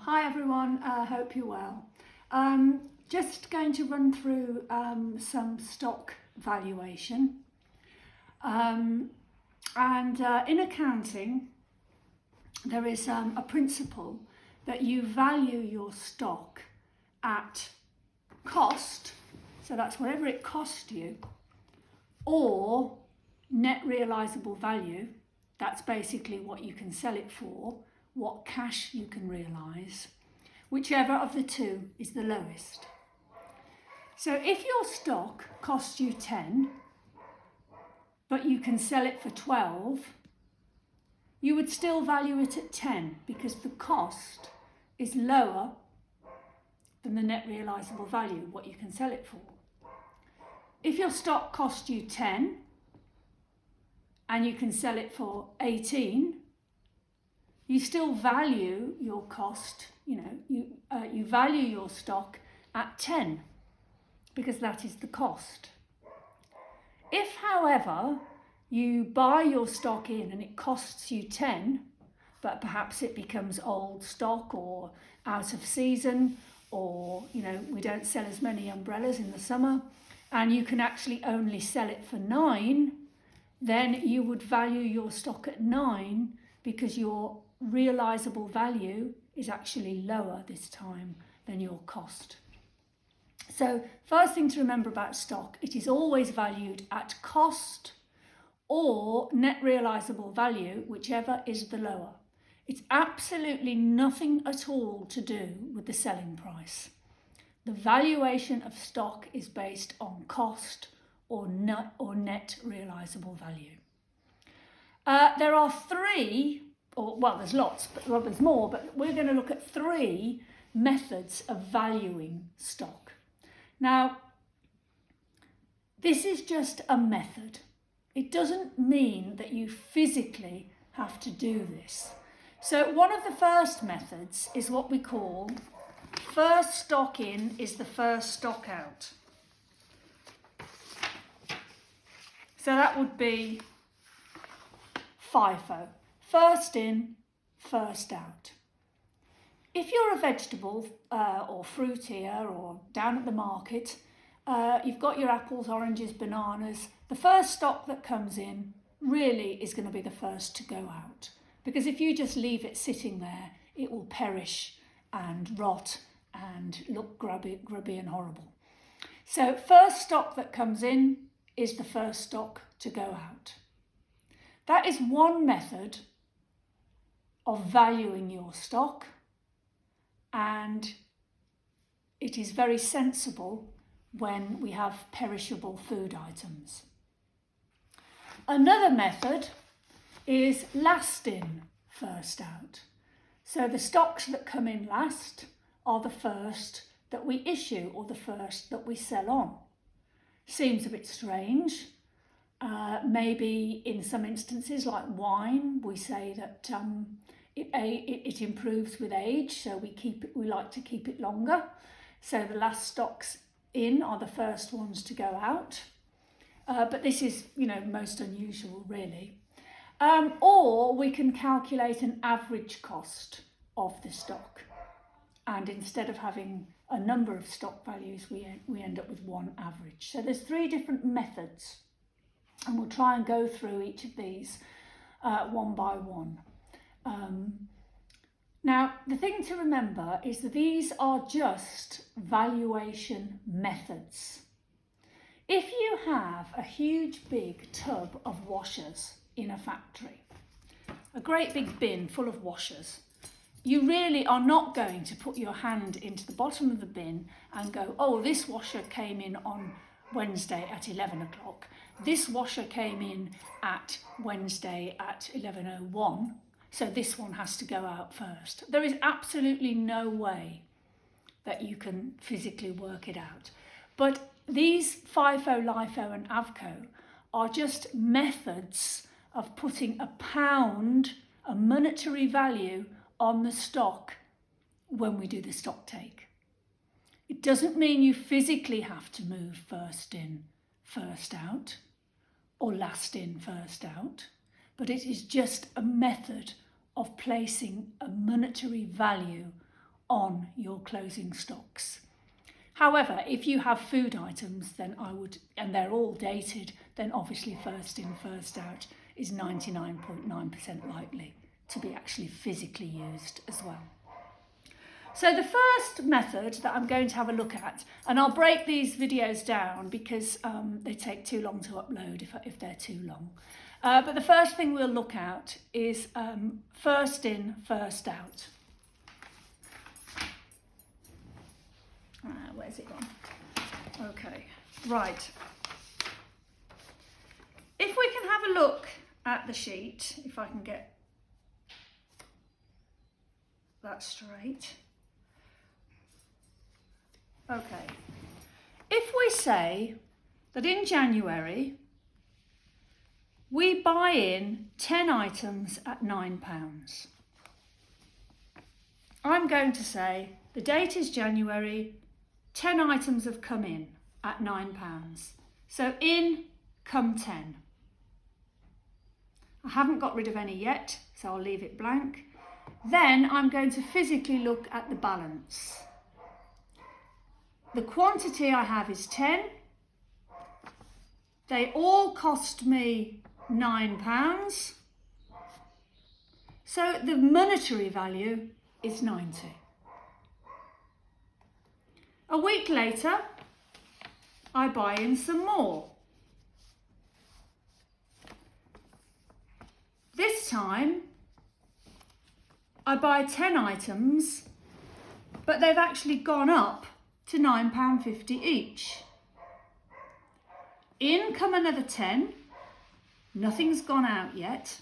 Hi everyone, hope you're well. Just going to run through some stock valuation. In accounting, there is a principle that you value your stock at cost, so that's whatever it cost you, or net realisable value, that's basically what you can sell it for, what cash you can realise, whichever of the two is the lowest. So if your stock costs you 10, but you can sell it for 12, you would still value it at 10 because the cost is lower than the net realisable value, what you can sell it for. If your stock costs you 10 and you can sell it for 18, you still value your cost, you value your stock at 10 because that is the cost. If, however, you buy your stock in and it costs you 10, but perhaps it becomes old stock or out of season, or we don't sell as many umbrellas in the summer, and you can actually only sell it for 9, then you would value your stock at 9 because your realisable value is actually lower this time than your cost. So first thing to remember about stock, it is always valued at cost or net realisable value, whichever is the lower. It's absolutely nothing at all to do with the selling price. The valuation of stock is based on cost or net realisable value. There are three, there's lots, but there's more, but we're going to look at 3 methods of valuing stock. Now, this is just a method. It doesn't mean that you physically have to do this. So one of the first methods is what we call first stock in is the first stock out. So that would be FIFO, first in, first out. If you're a vegetable or fruitier or down at the market, you've got your apples, oranges, bananas, the first stock that comes in really is going to be the first to go out. Because if you just leave it sitting there, it will perish and rot and look grubby and horrible. So first stock that comes in is the first stock to go out. That is one method of valuing your stock, and it is very sensible when we have perishable food items. Another method is last in, first out. So the stocks that come in last are the first that we issue or the first that we sell on. Seems a bit strange. Maybe in some instances, like wine, we say that it improves with age, so we like to keep it longer. So the last stocks in are the first ones to go out. But this is, most unusual, really. Or we can calculate an average cost of the stock. And instead of having a number of stock values, we end up with one average. So there's 3 different methods, and we'll try and go through each of these one by one. Now, the thing to remember is that these are just valuation methods. If you have a huge big tub of washers in a factory, a great big bin full of washers, you really are not going to put your hand into the bottom of the bin and go, oh, this washer came in on Wednesday at 11 o'clock. This washer came in at Wednesday at 11:01, so this one has to go out first. There is absolutely no way that you can physically work it out. But these FIFO, LIFO and AVCO are just methods of putting a pound, a monetary value, on the stock when we do the stock take. It doesn't mean you physically have to move first in, first out, or last in, first out, but it is just a method of placing a monetary value on your closing stocks. However, if you have food items, then and they're all dated, then obviously first in, first out is 99.9% likely to be actually physically used as well. So the first method that I'm going to have a look at, and I'll break these videos down because they take too long to upload if they're too long. But the first thing we'll look at is first in, first out. Where's it gone? Okay, right. If we can have a look at the sheet, if I can get that straight. Okay, if we say that in January we buy in 10 items at £9, I'm going to say the date is January, 10 items have come in at £9. So in come 10. I haven't got rid of any yet, so I'll leave it blank. Then I'm going to physically look at the balance. The quantity I have is 10. They all cost me £9. So the monetary value is 90. A week later, I buy in some more. This time, I buy 10 items, but they've actually gone up to £9.50 each. In come another 10, nothing's gone out yet.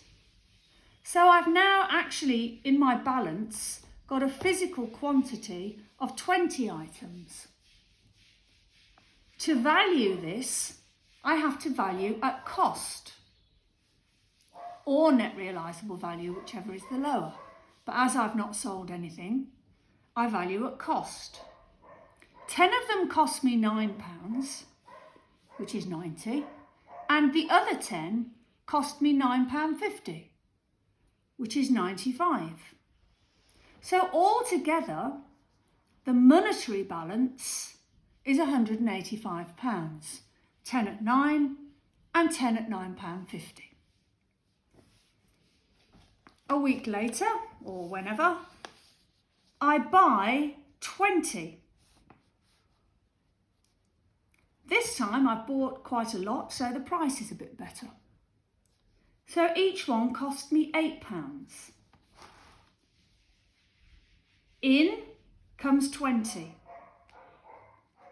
So I've now actually, in my balance, got a physical quantity of 20 items. To value this, I have to value at cost or net realisable value, whichever is the lower. But as I've not sold anything, I value at cost. 10 of them cost me £9, which is 90, and the other 10 cost me £9.50, which is 95. So altogether, the monetary balance is £185, 10 at 9 and 10 at £9.50. A week later, or whenever, I buy 20. This time I've bought quite a lot, so the price is a bit better. So each one cost me £8. In comes 20.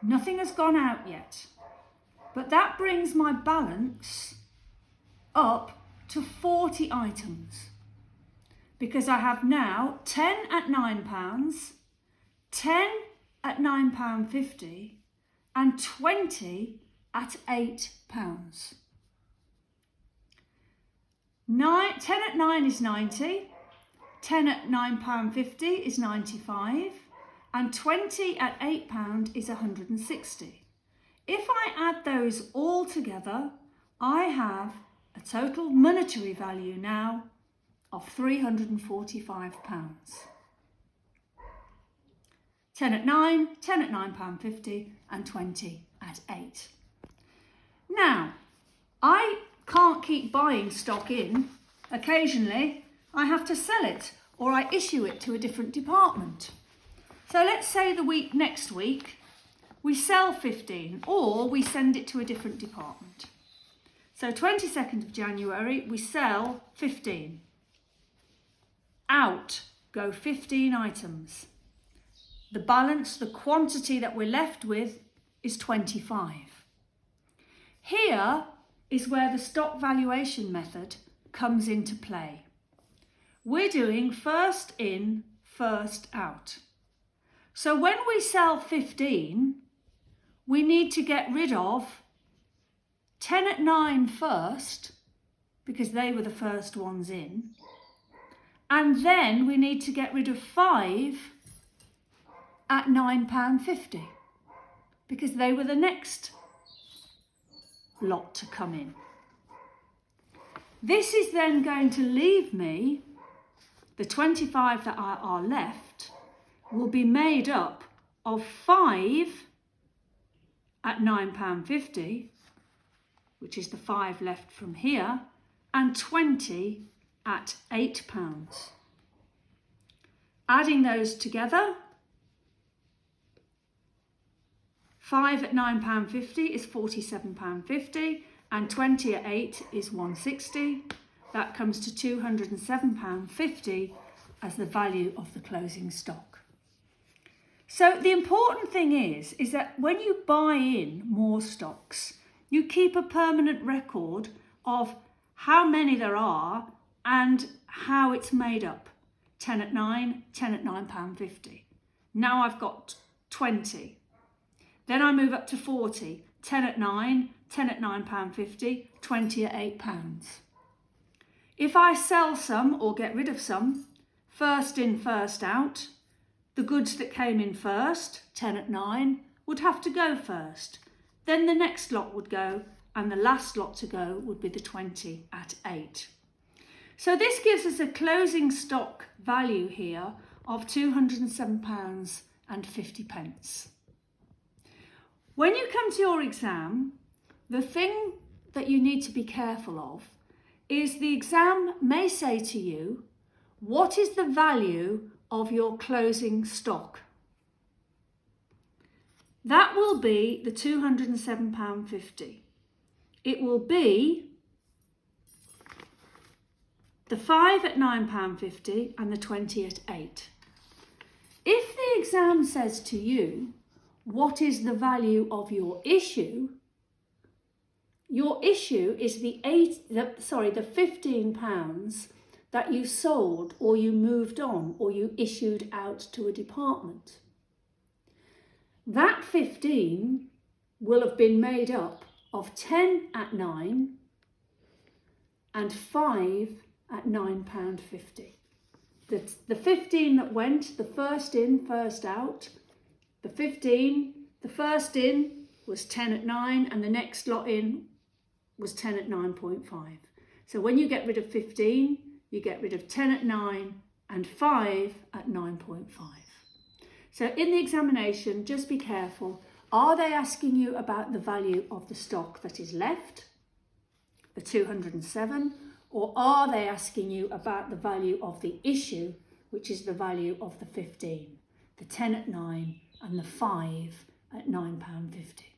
Nothing has gone out yet, but that brings my balance up to 40 items because I have now 10 at £9, 10 at £9.50 and 20 at £8. 10 at 9 is 90, 10 at £9.50 is 95, and 20 at £8 is 160. If I add those all together, I have a total monetary value now of £345. 10 at 9, 10 at £9.50 and 20 at 8. Now, I can't keep buying stock in. Occasionally, I have to sell it or I issue it to a different department. So let's say next week, we sell 15 or we send it to a different department. So 22nd of January, we sell 15. Out go 15 items. The balance, the quantity that we're left with is 25. Here is where the stock valuation method comes into play. We're doing first in, first out. So when we sell 15, we need to get rid of 10 at 9 first, because they were the first ones in. And then we need to get rid of 5 at £9.50, because they were the next lot to come in. This is then going to leave me the 25 that are left will be made up of 5 at £9.50, which is the 5 left from here, and 20 at £8. Adding those together, 5 at £9.50 is £47.50, and 20 at 8 is £160. That comes to £207.50 as the value of the closing stock. So the important thing is that when you buy in more stocks, you keep a permanent record of how many there are and how it's made up. 10 at 9, 10 at £9.50. Now I've got 20. Then I move up to 40, 10 at 9, 10 at £9.50, 20 at £8. If I sell some or get rid of some, first in, first out, the goods that came in first, 10 at 9, would have to go first. Then the next lot would go, and the last lot to go would be the 20 at 8. So this gives us a closing stock value here of £207.50. When you come to your exam, the thing that you need to be careful of is the exam may say to you, what is the value of your closing stock? That will be the £207.50. It will be the 5 at £9.50 and the 20 at 8. If the exam says to you, what is the value of your issue? Your issue is the £15 that you sold or you moved on or you issued out to a department. That 15 will have been made up of 10 at 9 and 5 at £9.50. The 15 that went, the first in, first out, the first in was 10 at 9 and the next lot in was 10 at 9.5. So when you get rid of 15, you get rid of 10 at 9 and 5 at 9.5. So in the examination, just be careful. Are they asking you about the value of the stock that is left, the 207, or are they asking you about the value of the issue, which is the value of the 15, the 10 at 9 and the 5 at £9.50?